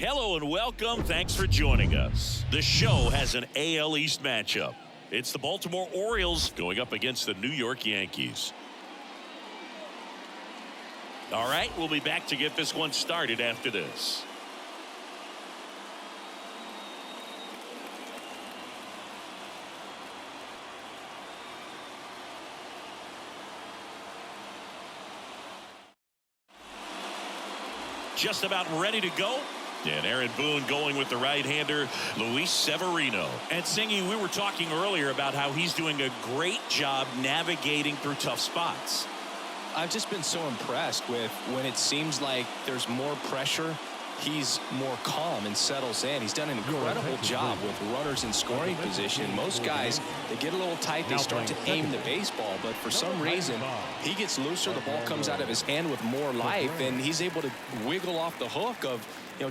Hello and welcome. Thanks for joining us. The show has an AL East matchup. It's the Baltimore Orioles going up against the New York Yankees. All right, we'll be back to get this one started after this. Just about ready to go. And Aaron Boone going with the right-hander, Luis Severino. And Singy, we were talking earlier about how he's doing a great job navigating through tough spots. I've just been so impressed with when it seems like there's more pressure, he's more calm and settles in. He's done an incredible job with runners in scoring position. Most guys, they get a little tight, they start to aim the baseball, but for some reason, he gets looser, the ball comes out of his hand with more life, and he's able to wiggle off the hook of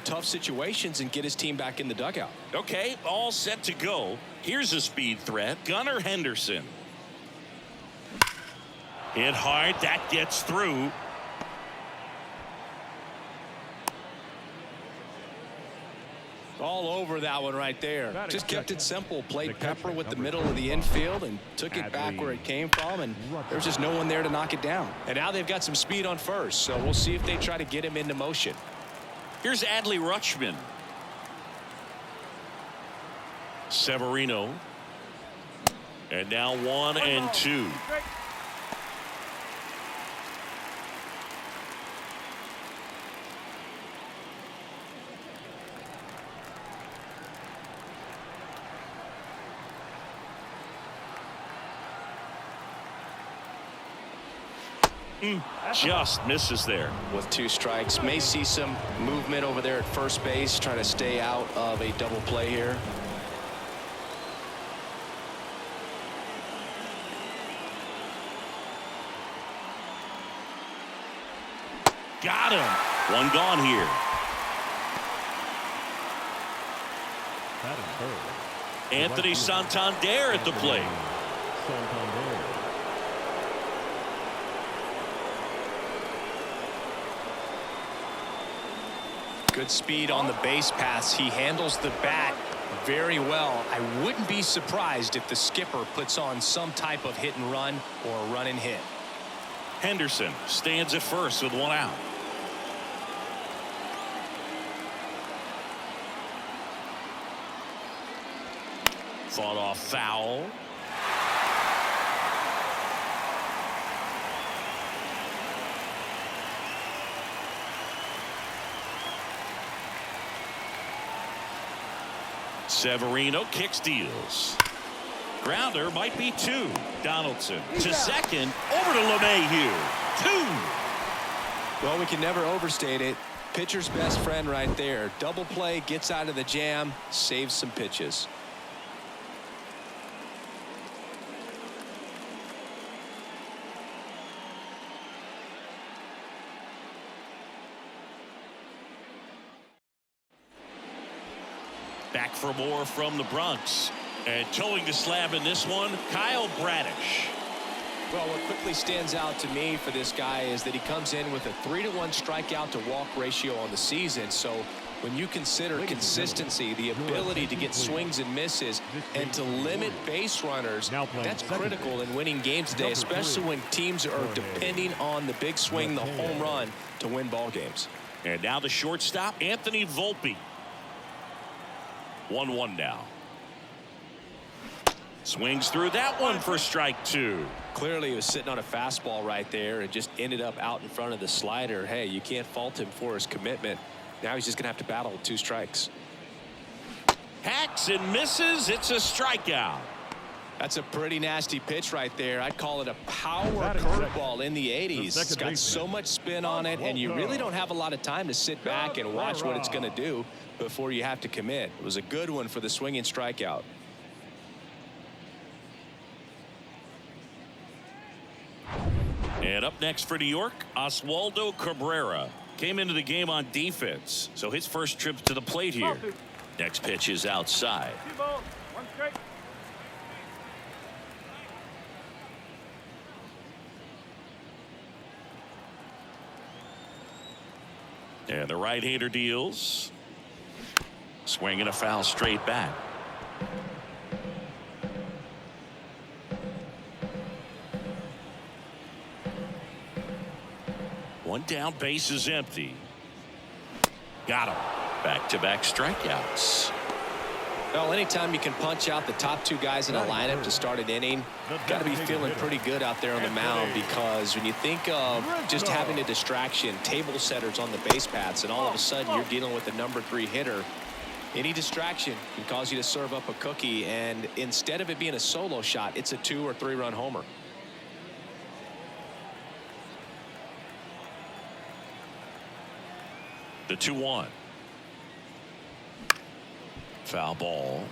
tough situations and get his team back in the dugout. Okay, all set to go. Here's a speed threat, Gunnar Henderson. Hit hard, that gets through. All over that one right there. Just kept it simple. Played pepper with the middle of the infield and took it back where it came from, and there's just no one there to knock it down. And now they've got some speed on first, so we'll see if they try to get him into motion. Here's Adley Rutschman. Severino. And now 1-2. Just misses there. With 2 strikes, may see some movement over there at first base, trying to stay out of a double play here. Got him. One gone here. Anthony Santander at the plate. Good speed on the base pass. He handles the bat very well. I wouldn't be surprised if the skipper puts on some type of hit and run or a run and hit. Henderson stands at first with 1 out. Fought off foul. Severino kicks, deals. Grounder might be 2. Donaldson to second, over to LeMahieu. 2. Well, we can never overstate it. Pitcher's best friend right there. Double play, gets out of the jam, saves some pitches. Back for more from the Bronx. And towing the slab in this one, Kyle Bradish. Well, what quickly stands out to me for this guy is that he comes in with a 3-to-1 strikeout to walk ratio on the season. So when you consider consistency, the ability to get swings and misses, and to limit base runners, that's critical in winning games today, especially when teams are depending on the big swing, the home run, to win ball games. And now the shortstop, Anthony Volpe. 1-1 now. Swings through that one for strike 2. Clearly he was sitting on a fastball right there and just ended up out in front of the slider. Hey, you can't fault him for his commitment. Now he's just gonna have to battle with 2 strikes. Hacks and misses. It's a strikeout. That's a pretty nasty pitch right there. I'd call it a power curveball in the 80s. It's got so much spin on it, and you really don't have a lot of time to sit back and watch what it's going to do before you have to commit. It was a good one for the swinging strikeout. And up next for New York, Oswaldo Cabrera. Came into the game on defense, so his first trip to the plate here. Next pitch is outside. And the right-hander deals. Swing and a foul straight back. One down, base is empty. Got him. Back-to-back strikeouts. Well, anytime you can punch out the top two guys in a lineup to start an inning, got to be feeling pretty good out there on the mound, because when you think of just having a distraction, table setters on the base paths, and all of a sudden you're dealing with the number 3 hitter, any distraction can cause you to serve up a cookie, and instead of it being a solo shot, it's a 2 or 3 run homer. The 2-1. Foul ball.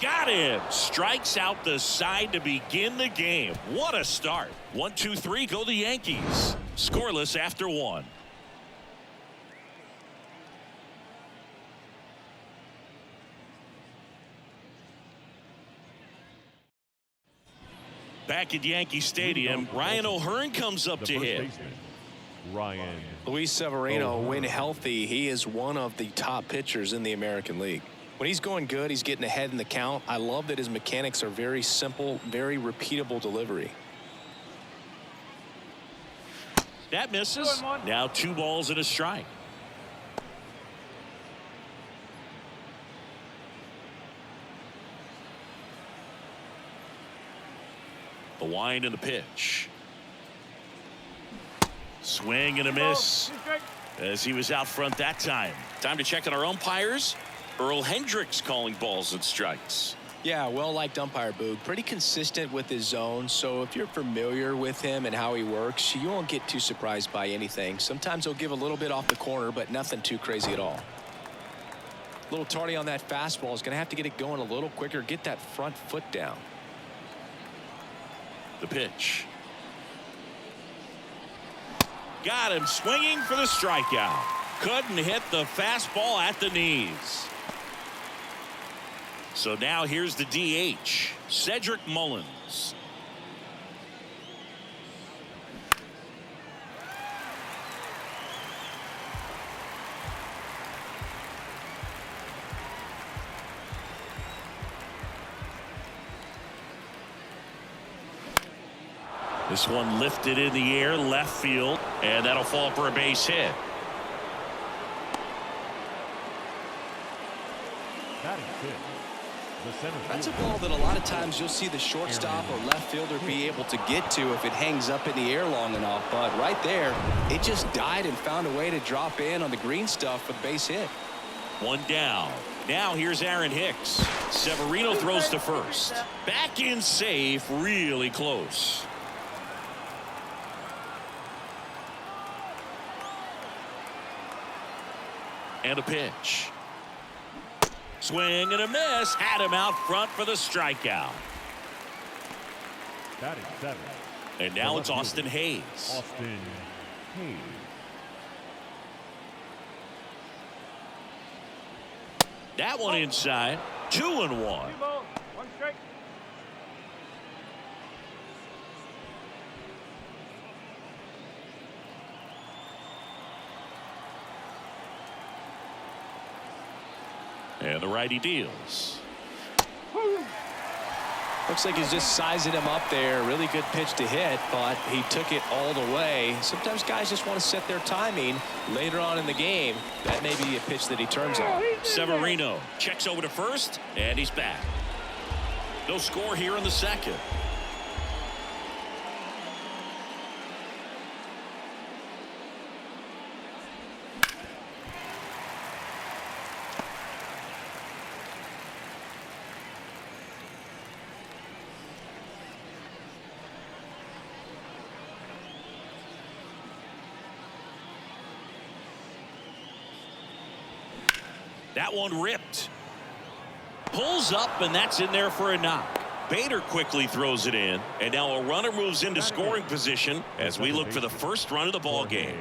Got him. Strikes out the side to begin the game. What a start. 1-2-3, go the Yankees. Scoreless after 1. Back at Yankee Stadium, Ryan O'Hearn comes up to hit. Luis Severino, when healthy, he is one of the top pitchers in the American League. When he's going good, he's getting ahead in the count. I love that his mechanics are very simple, very repeatable delivery. That misses. Now 2 balls and a strike. The wind and the pitch. Swing and a miss as he was out front that time. Time to check on our umpires. Earl Hendricks calling balls and strikes. Yeah, well-liked umpire, Boog. Pretty consistent with his zone, so if you're familiar with him and how he works, you won't get too surprised by anything. Sometimes he'll give a little bit off the corner, but nothing too crazy at all. A little tardy on that fastball. Is going to have to get it going a little quicker, get that front foot down. The pitch. Got him swinging for the strikeout. Couldn't hit the fastball at the knees. So now here's the DH, Cedric Mullins. This one lifted in the air, left field, and that'll fall for a base hit. That's a ball that a lot of times you'll see the shortstop or left fielder be able to get to if it hangs up in the air long enough. But right there, it just died and found a way to drop in on the green stuff for the base hit. One down. Now here's Aaron Hicks. Severino throws to first. Back in safe, really close. And a pitch. Swing and a miss. Had him out front for the strikeout. And now it's Austin Hayes. That one inside. 2-1. And the righty deals. Looks like he's just sizing him up there. Really good pitch to hit, but he took it all the way. Sometimes guys just want to set their timing later on in the game. That may be a pitch that he turns on. Severino checks over to first, and he's back. No score here in the second. That one ripped. Pulls up, and that's in there for a knock. Bader quickly throws it in, and now a runner moves into scoring position as we look for the first run of the ball game.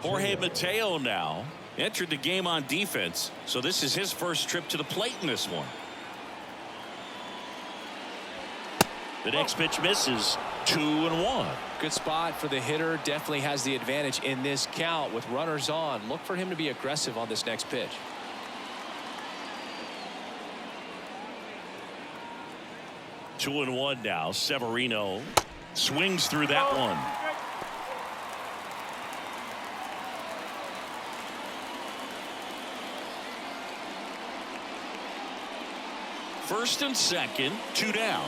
Jorge Mateo now entered the game on defense, so this is his first trip to the plate in this one. The next pitch misses. 2-1. Good spot for the hitter. Definitely has the advantage in this count with runners on. Look for him to be aggressive on this next pitch. Two and one now. Severino swings through that one. First and second, 2 down.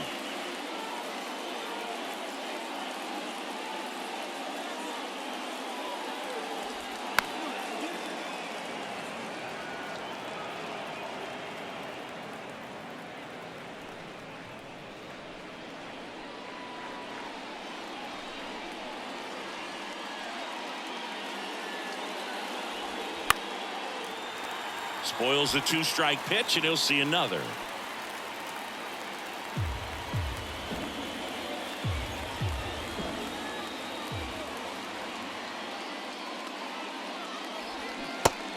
Spoils the 2-strike pitch, and he'll see another.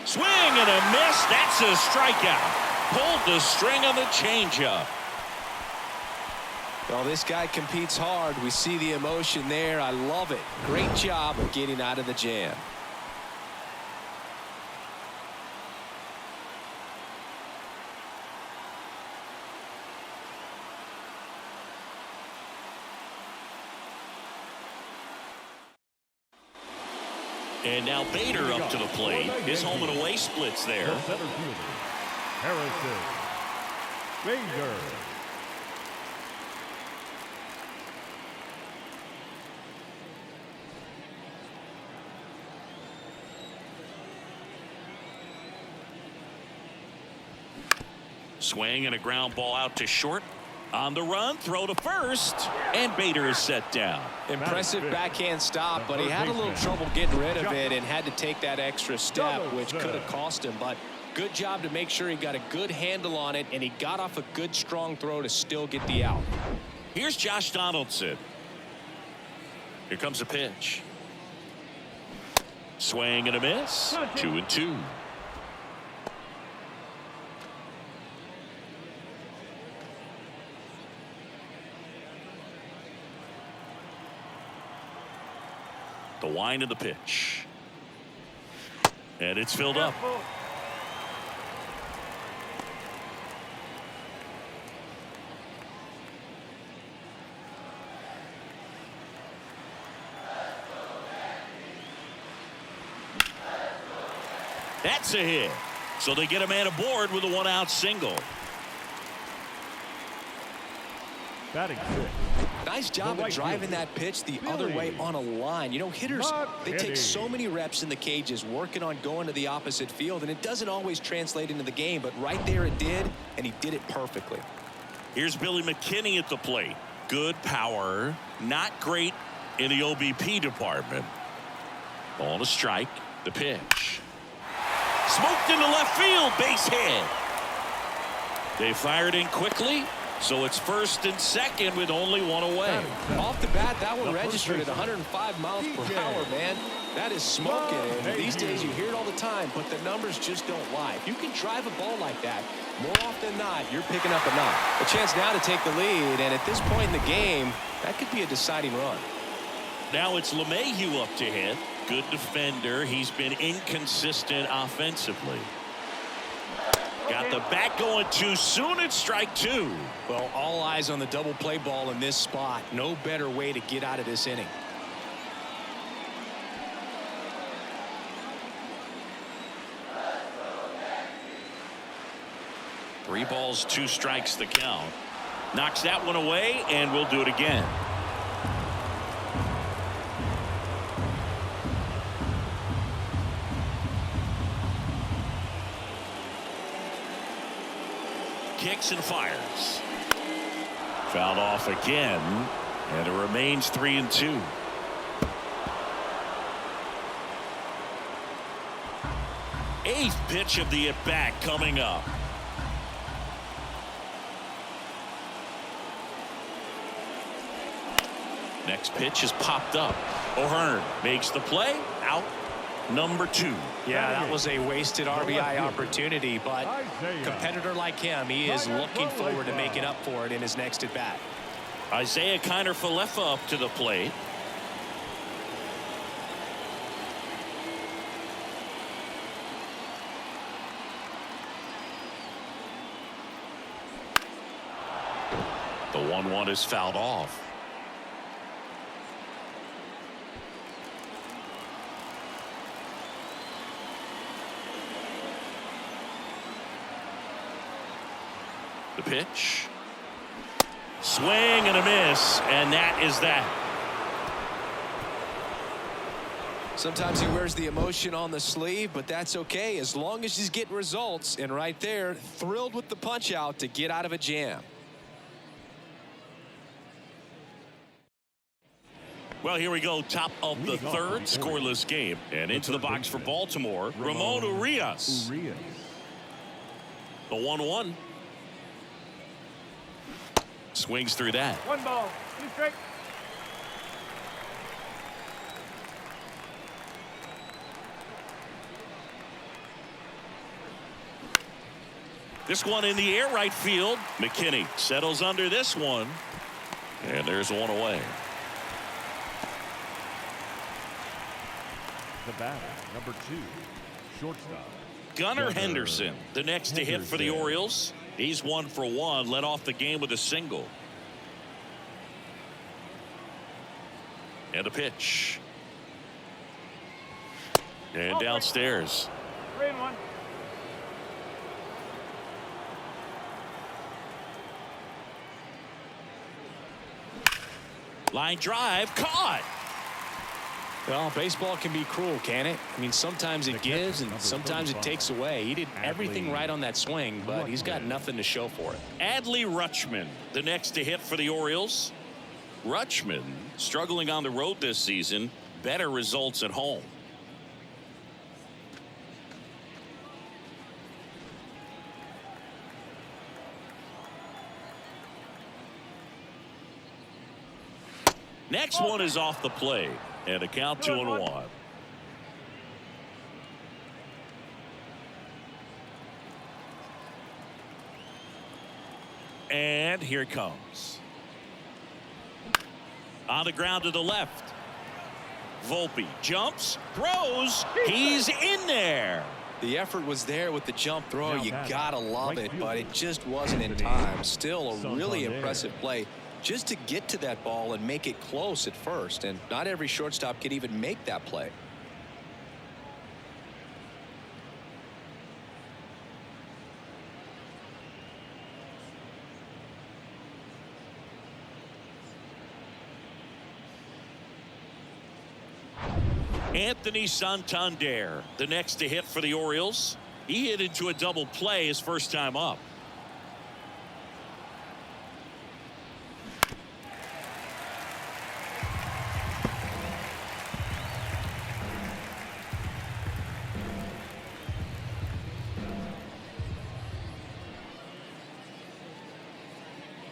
Swing and a miss. That's a strikeout. Pulled the string on the changeup. Well, this guy competes hard. We see the emotion there. I love it. Great job of getting out of the jam. And now Bader up to the plate. His home and away splits there. The center fielder, Harrison Bader. Swing and a ground ball out to short. On the run, throw to first, and Bader is set down. Impressive backhand stop, but he had a little trouble getting rid of it and had to take that extra step, which could have cost him. But good job to make sure he got a good handle on it, and he got off a good, strong throw to still get the out. Here's Josh Donaldson. Here comes a pitch. Swing and a miss. 2-2. The wind of the pitch. And it's filled up. That's a hit. So they get a man aboard with a 1-out single. Batting six. Nice job of driving that pitch the other way on a line. You know, hitters, they take so many reps in the cages working on going to the opposite field, and it doesn't always translate into the game, but right there it did, and he did it perfectly. Here's Billy McKinney at the plate. Good power, not great in the OBP department. Ball to strike. The pitch. Smoked into left field. Base hit. They fired in quickly. So it's first and second with only one away. Off the bat, that one registered at 105 miles per hour, man. That is smoking. And these days you hear it all the time, but the numbers just don't lie. If you can drive a ball like that, more often than not, you're picking up a knock. A chance now to take the lead, and at this point in the game, that could be a deciding run. Now it's LeMahieu up to hit. Good defender. He's been inconsistent offensively. Got the bat going too soon. It's strike two. Well, all eyes on the double play ball in this spot. No better way to get out of this inning. Three balls, 2 strikes the count. Knocks that one away, and we'll do it again. Kicks and fires. Fouled off again, and it remains 3-2. Eighth pitch of the at-bat coming up. Next pitch is popped up. O'Hearn makes the play. Out number 2. Yeah, that was a wasted RBI opportunity, but competitor like him, he is looking forward to making up for it in his next at bat. Isaiah Kiner-Falefa up to the plate. The 1-1 is fouled off. The pitch. Swing and a miss, and that is that. Sometimes he wears the emotion on the sleeve, but that's okay as long as he's getting results. And right there, thrilled with the punch out to get out of a jam. Well, here we go. Top of the third, scoreless game. And into the box for Baltimore, Ramon Urias. The 1-1. Swings through that. 1 ball. 2 strike. This one in the air right field. McKinney settles under this one. And there's one away. The batter, number 2, shortstop. Gunnar Henderson, the next to hit for the Orioles. He's 1 for 1, led off the game with a single. And a pitch. And downstairs. 3-1. Line drive, caught. Well, baseball can be cruel, can it? I mean, sometimes it gives and sometimes it takes away. He did everything right on that swing, but he's got nothing to show for it. Adley Rutschman, the next to hit for the Orioles. Rutschman struggling on the road this season, better results at home. Next one is off the plate, and a count 2-1. And here it comes. On the ground to the left. Volpe jumps, throws. He's in there. The effort was there with the jump throw. You gotta love it, but it just wasn't in time. Still a really impressive play just to get to that ball and make it close at first. And not every shortstop can even make that play. Anthony Santander, the next to hit for the Orioles. He hit into a double play his first time up.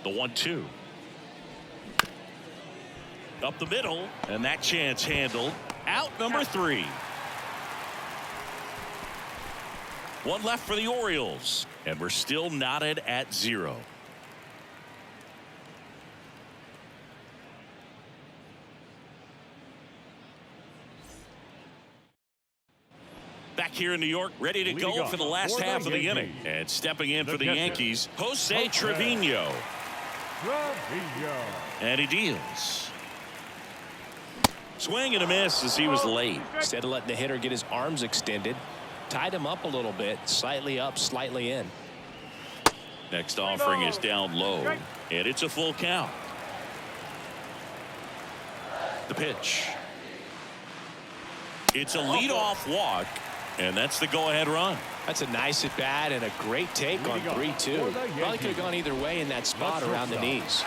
The 1-2. Up the middle, and that chance handled. Out number 3. One left for the Orioles, and we're still knotted at 0. Back here in New York, ready to go for the last half of the inning. And stepping in for the Yankees, Jose Trevino. And he deals. Swing and a miss as he was late. Instead of letting the hitter get his arms extended, tied him up a little bit, slightly up, slightly in. Next offering is down low, and it's a full count. The pitch. It's a leadoff walk, and that's the go-ahead run. That's a nice at bat and a great take on 3-2. Probably could have gone either way in that spot around the knees.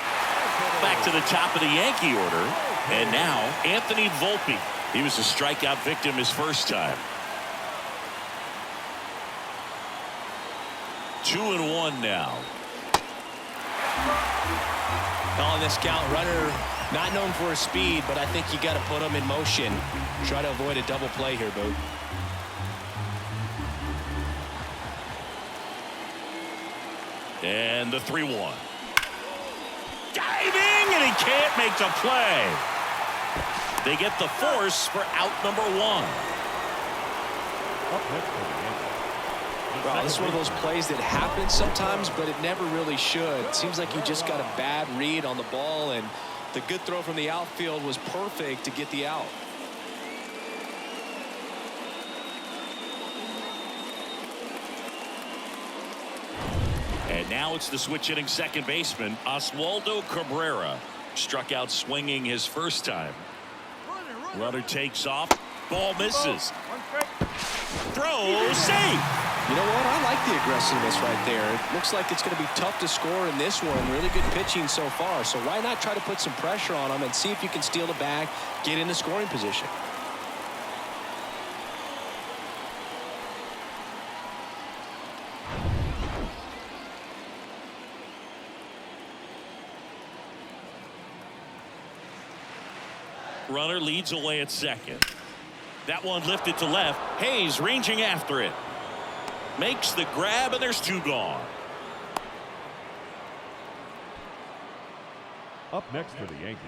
Back to the top of the Yankee order. And now, Anthony Volpe. He was a strikeout victim his first time. 2-1 now. Calling this count, runner not known for his speed, but I think you got to put him in motion. Try to avoid a double play here, Boo. And the 3-1. Diving, and he can't make the play. They get the force for out number 1. Up next for the Yankees. Well, this is one of those plays that happens sometimes, but it never really should. It seems like he just got a bad read on the ball, and the good throw from the outfield was perfect to get the out. And now it's the switch-hitting second baseman, Oswaldo Cabrera. Struck out swinging his first time. Runner takes off. Ball misses. One strike. Throw, safe. You know what? I like the aggressiveness right there. It looks like it's going to be tough to score in this one. Really good pitching so far. So why not try to put some pressure on him and see if you can steal the bag, get into scoring position. Runner leads away at second. That one lifted to left. Hayes ranging after it. Makes the grab, and there's 2 gone. Up next for the Yankees,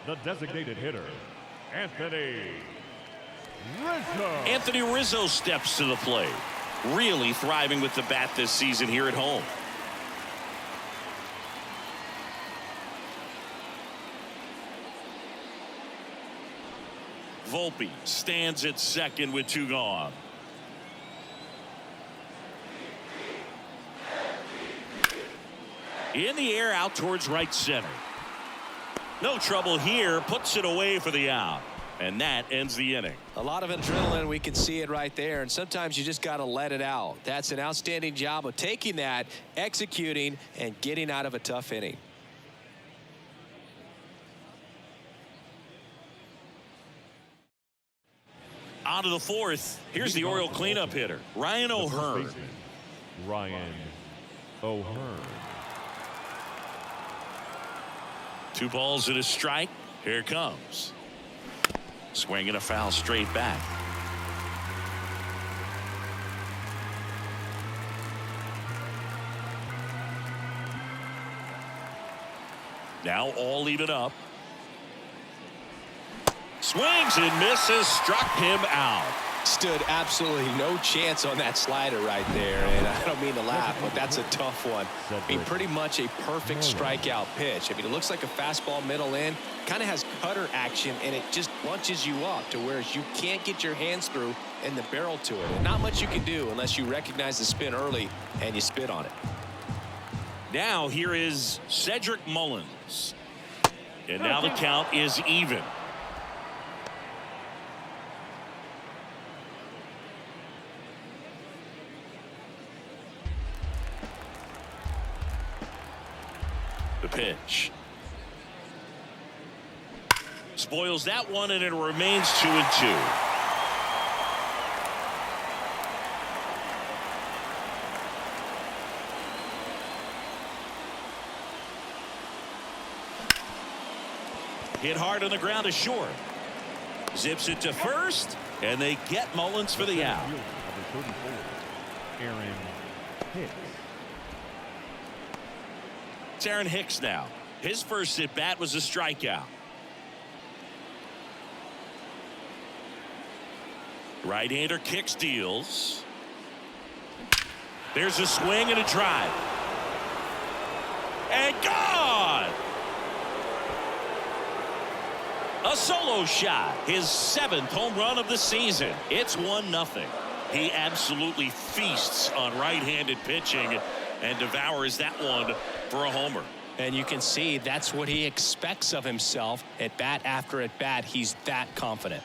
the designated hitter, Anthony Rizzo. Anthony Rizzo steps to the plate. Really thriving with the bat this season here at home. Volpe stands at second with 2 gone. In the air out towards right center. No trouble here. Puts it away for the out. And that ends the inning. A lot of adrenaline. We can see it right there. And sometimes you just got to let it out. That's an outstanding job of taking that, executing, and getting out of a tough inning. On to the 4th. Here's the Oriole cleanup hitter, Ryan O'Hearn. Ryan O'Hearn. 2 balls and a strike. Here it comes. Swing and a foul straight back. Now all even up. Swings and misses. Struck him out. Stood absolutely no chance on that slider right there. And I don't mean to laugh, but that's a tough one. I mean, pretty much a perfect strikeout pitch. I mean, it looks like a fastball middle in. Kind of has cutter action, and it just bunches you up to where you can't get your hands through and the barrel to it. And not much you can do unless you recognize the spin early and you spit on it. Now here is Cedric Mullins. And now the count is even. The pitch. Spoils that one, and it remains 2-2. Hit hard on the ground to short. Zips it to first, and they get Mullins for the out. Number 34, Aaron Hicks. It's Aaron Hicks now. His first at bat was a strikeout. Right-hander kicks, deals. There's a swing and a drive. And gone! A solo shot. His 7th home run of the season. It's 1-0. He absolutely feasts on right-handed pitching and devours that one for a homer. And you can see that's what he expects of himself at bat after at bat. He's that confident.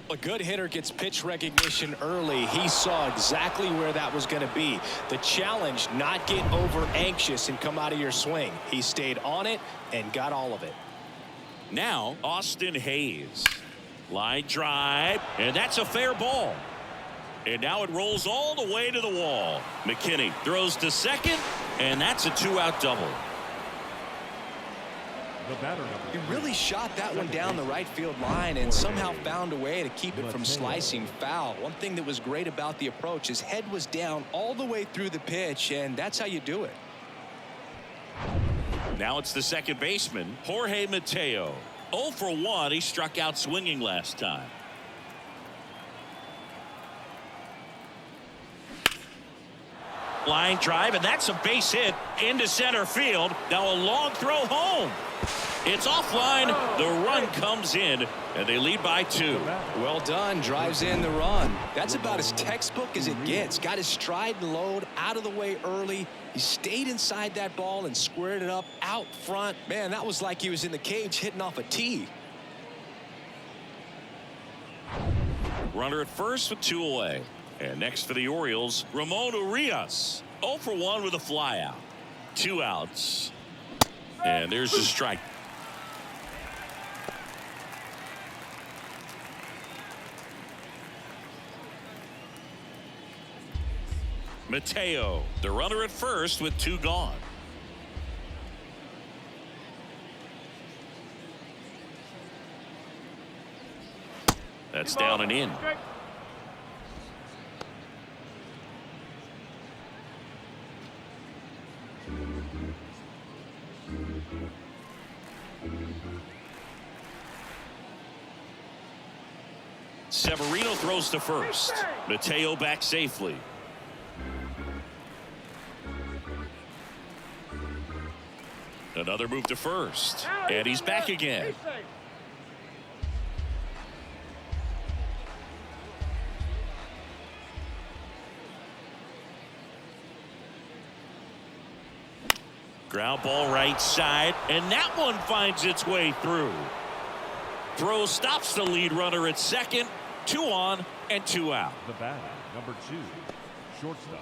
A good hitter gets pitch recognition early. He saw exactly where that was going to be. The challenge, not get over anxious and come out of your swing. He stayed on it and got all of it. Now Austin Hayes. Line drive, and that's a fair ball. And now it rolls all the way to the wall. McKinney throws to second, and that's a 2-out double. The batter He number really 3. shot that one down the right field line and somehow found a way to keep it from slicing foul. One thing that was great about the approach, his head was down all the way through the pitch, and that's how you do it. Now it's the second baseman, Jorge Mateo. 0 for 1. He struck out swinging last time. Line drive, and that's a base hit into center field. Now a long throw home. It's offline. The run comes in, and they lead by 2. Well done. Drives in the run. That's about as textbook as it gets. Got his stride and load out of the way early. He stayed inside that ball and squared it up out front. Man, that was like he was in the cage hitting off a tee. Runner at first with 2 away. And next for the Orioles, Ramon Urias. 0 for 1 with a fly out. 2 outs. And there's a strike. Mateo, the runner at first with 2 gone. That's down and in. Severino throws to first. Mateo back safely. Another move to first. And he's back again. Ground ball right side, and that one finds its way through. Throw stops the lead runner at second. 2 on and 2 out. The batter number 2, shortstop,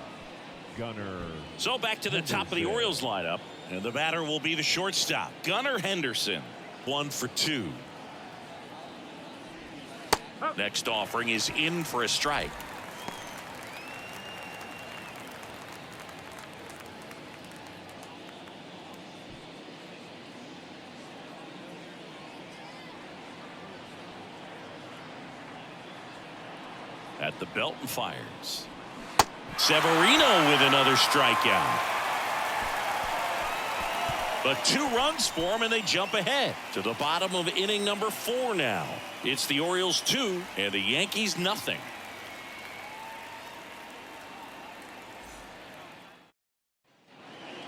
Gunnar. So back to the top of the Orioles lineup, and the batter will be the shortstop, Gunnar Henderson. 1 for 2. Next offering is in for a strike. At the belt and fires. Severino with another strikeout. But 2 runs for him, and they jump ahead to the bottom of inning number 4 now. It's the Orioles 2 and the Yankees nothing.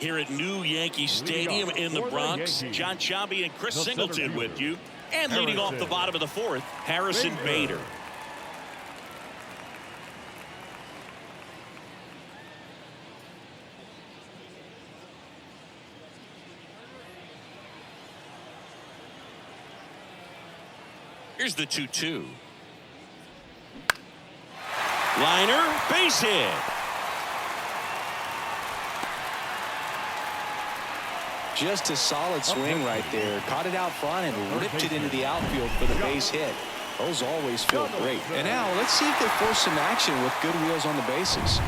Here at New Yankee Stadium in the Bronx, John Sciambi and Chris Singleton with you. And leading off the bottom of the 4th, Harrison Bader. Here's the 2-2. Liner, base hit. Just a solid swing right there. Caught it out front and ripped it into the outfield for the base hit. Those always feel great. And now let's see if they force some action with good wheels on the bases.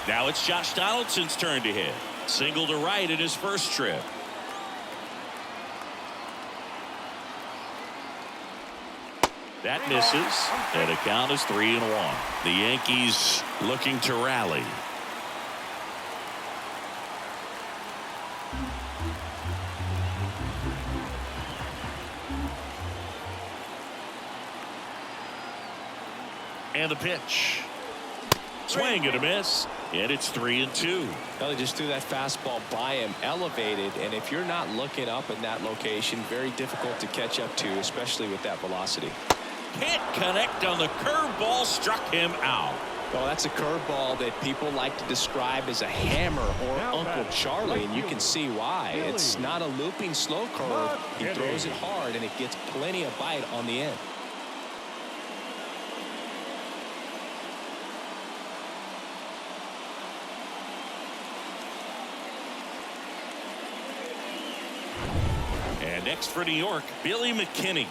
Now it's Josh Donaldson's turn to hit. Single to right in his first trip. That misses, and the count is 3-1. The Yankees looking to rally. And the pitch. Swing and a miss, and it's 3-2. Well, they just threw that fastball by him, elevated, and if you're not looking up in that location, very difficult to catch up to, especially with that velocity. Can't connect on the curveball, struck him out. Well, that's a curveball that people like to describe as a hammer or Uncle Charlie, and you can see why. It's not a looping slow curve. He throws it hard, and it gets plenty of bite on the end. And next for New York, Billy McKinney.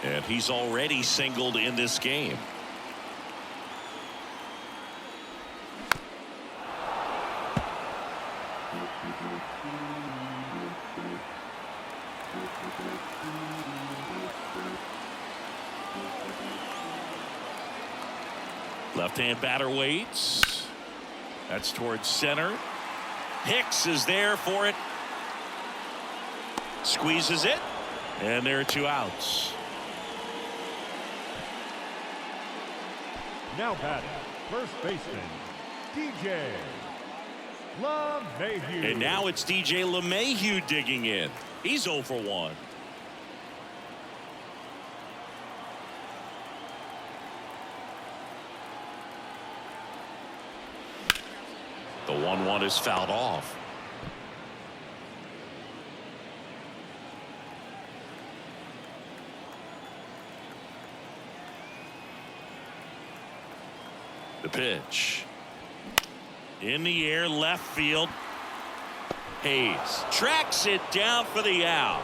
And he's already singled in this game. Left-hand batter waits. That's towards center. Hicks is there for it. Squeezes it. And there are 2 outs. Now batting, first baseman, DJ LeMahieu. And now it's DJ LeMahieu digging in. He's 0 for 1. The 1-1 is fouled off. The pitch. In the air, left field. Hayes tracks it down for the out.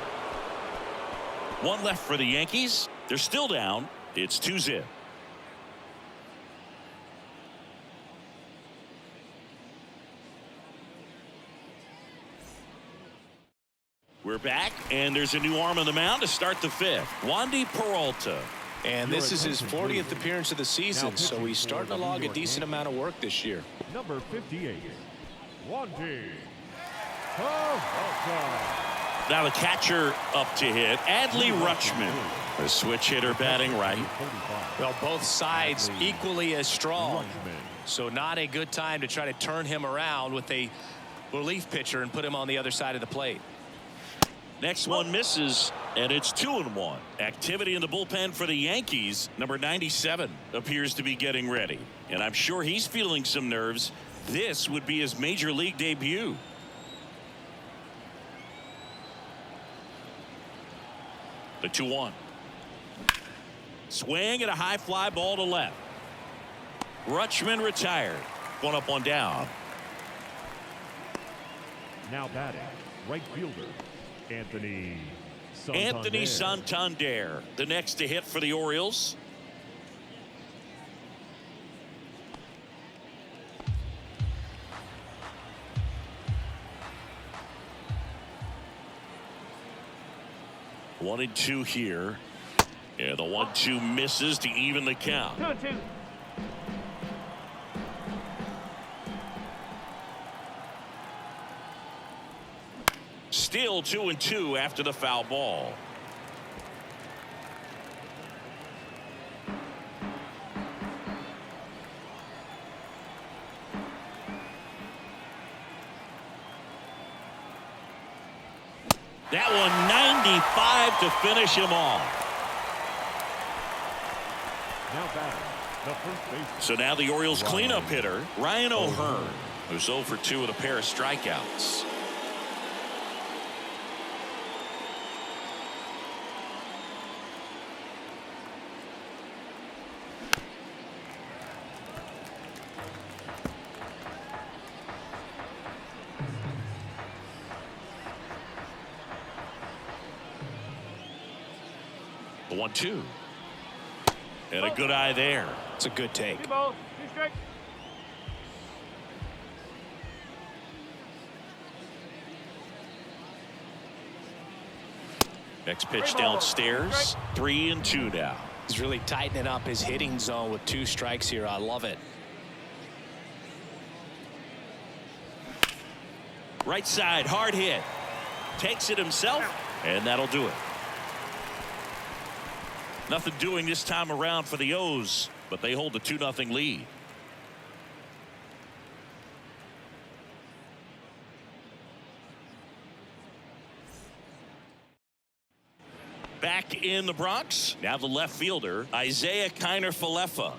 1 left for the Yankees. They're still down. It's 2-0. We're back, and there's a new arm on the mound to start the 5th. Wandy Peralta. And this is his 40th appearance of the season, so he's starting to log a decent amount of work this year. Number 58, Wandy Peralta. Now the catcher up to hit, Adley Rutschman. The switch hitter batting right. Well, both sides equally as strong, so not a good time to try to turn him around with a relief pitcher and put him on the other side of the plate. Next one misses, and it's 2-1. Activity in the bullpen for the Yankees. Number 97 appears to be getting ready, and I'm sure he's feeling some nerves. This would be his major league debut. The 2-1. Swing and a high fly ball to left. Rutschman retired. 1 up, 1 down. Now batting, right fielder, Anthony Santander, the next to hit for the Orioles. One and 2 here. Yeah, the 1-2 misses to even the count. 2-2. Still 2-2 after the foul ball. That one 95 to finish him off. Now batting, the first baseman. So now the Orioles cleanup hitter, Ryan O'Hearn, who's 0 for 2 with a pair of strikeouts. The 1-2. And a good eye there. It's a good take. Next pitch downstairs. 3-2 now. He's really tightening up his hitting zone with 2 strikes here. I love it. Right side, hard hit. Takes it himself, and that'll do it. Nothing doing this time around for the O's, but they hold a 2-0 lead. Back in the Bronx, now the left fielder, Isaiah Kiner-Falefa.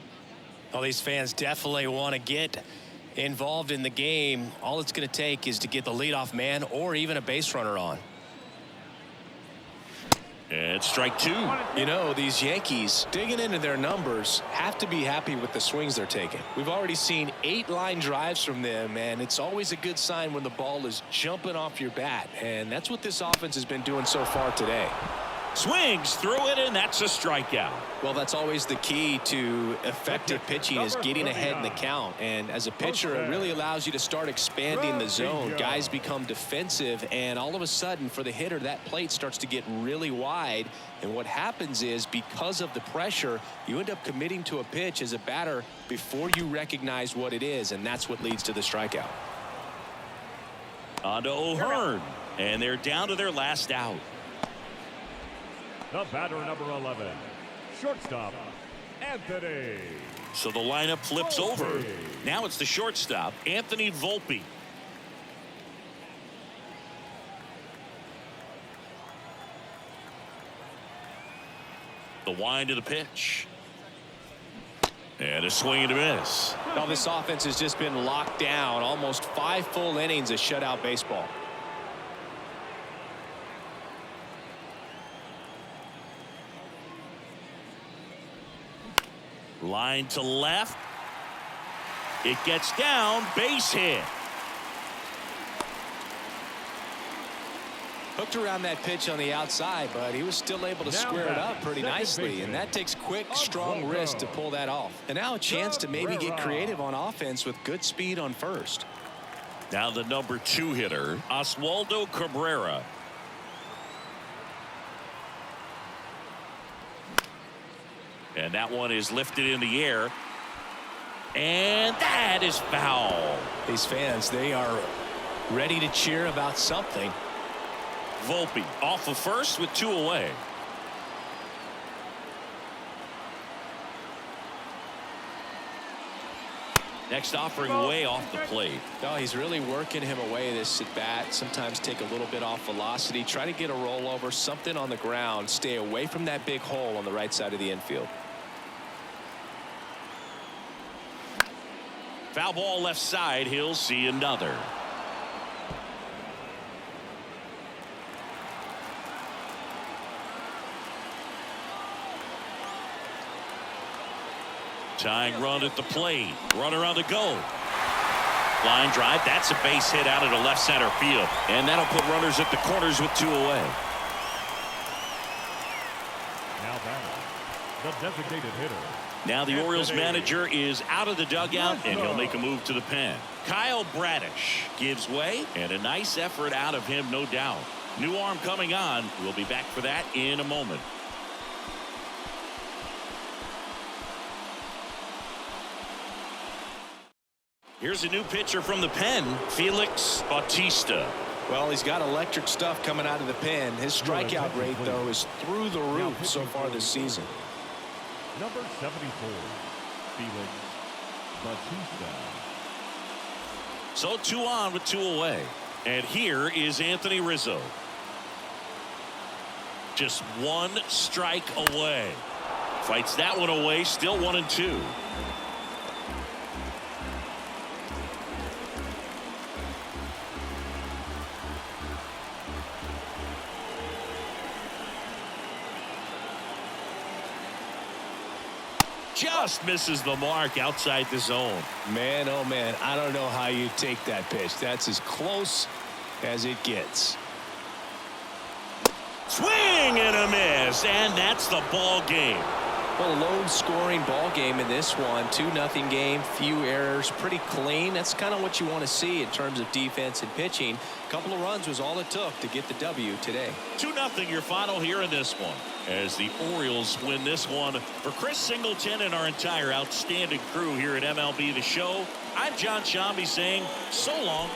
Well, these fans definitely want to get involved in the game. All it's going to take is to get the leadoff man or even a base runner on. And strike 2. You know, these Yankees, digging into their numbers, have to be happy with the swings they're taking. We've already seen 8 line drives from them, and it's always a good sign when the ball is jumping off your bat, and that's what this offense has been doing so far today. Swings through it, and that's a strikeout. Well, that's always the key to effective pitching, is getting ahead in the count. And as a pitcher, it really allows you to start expanding the zone. Guys become defensive, and all of a sudden, for the hitter, that plate starts to get really wide. And what happens is, because of the pressure, you end up committing to a pitch as a batter before you recognize what it is, and that's what leads to the strikeout. On to O'Hearn, and they're down to their last out. The batter, number 11, shortstop, Anthony. So the lineup flips over. Now it's the shortstop, Anthony Volpe. The wind of the pitch. And a swing and a miss. Now this offense has just been locked down. Almost 5 full innings of shutout baseball. Line to left. It gets down, base hit. Hooked around that pitch on the outside, but he was still able to square it up pretty nicely, and that takes quick, strong wrist to pull that off. And now a chance to maybe get creative on offense with good speed on first. Now the number 2 hitter, Oswaldo Cabrera. And that one is lifted in the air. And that is foul. These fans, they are ready to cheer about something. Volpe off of first with 2 away. Next offering way off the plate. No, he's really working him away, this at bat. Sometimes take a little bit off velocity. Try to get a rollover, something on the ground. Stay away from that big hole on the right side of the infield. Foul ball left side. He'll see another. Tying run at the plate. Runner on the go. Line drive. That's a base hit out into left center field. And that'll put runners at the corners with 2 away. Now batting, the designated hitter. Now the Orioles manager is out of the dugout, and he'll make a move to the pen. Kyle Bradish gives way, and a nice effort out of him, no doubt. New arm coming on. We'll be back for that in a moment. Here's a new pitcher from the pen, Felix Bautista. Well, he's got electric stuff coming out of the pen. His strikeout rate, though, is through the roof so far this season. Number 74, Felix Bautista. So 2 on with 2 away. And here is Anthony Rizzo. Just 1 strike away. Fights that one away, still 1-2. Just misses the mark outside the zone. Man, oh man, I don't know how you take that pitch. That's as close as it gets. Swing and a miss, and that's the ball game. Well, low scoring ball game in this one. 2-0 game, few errors, pretty clean. That's kind of what you want to see in terms of defense and pitching. A couple of runs was all it took to get the W today. 2-0 your final here in this one, as the Orioles win this one. For Chris Singleton and our entire outstanding crew here at MLB The Show, I'm John Shambi saying so long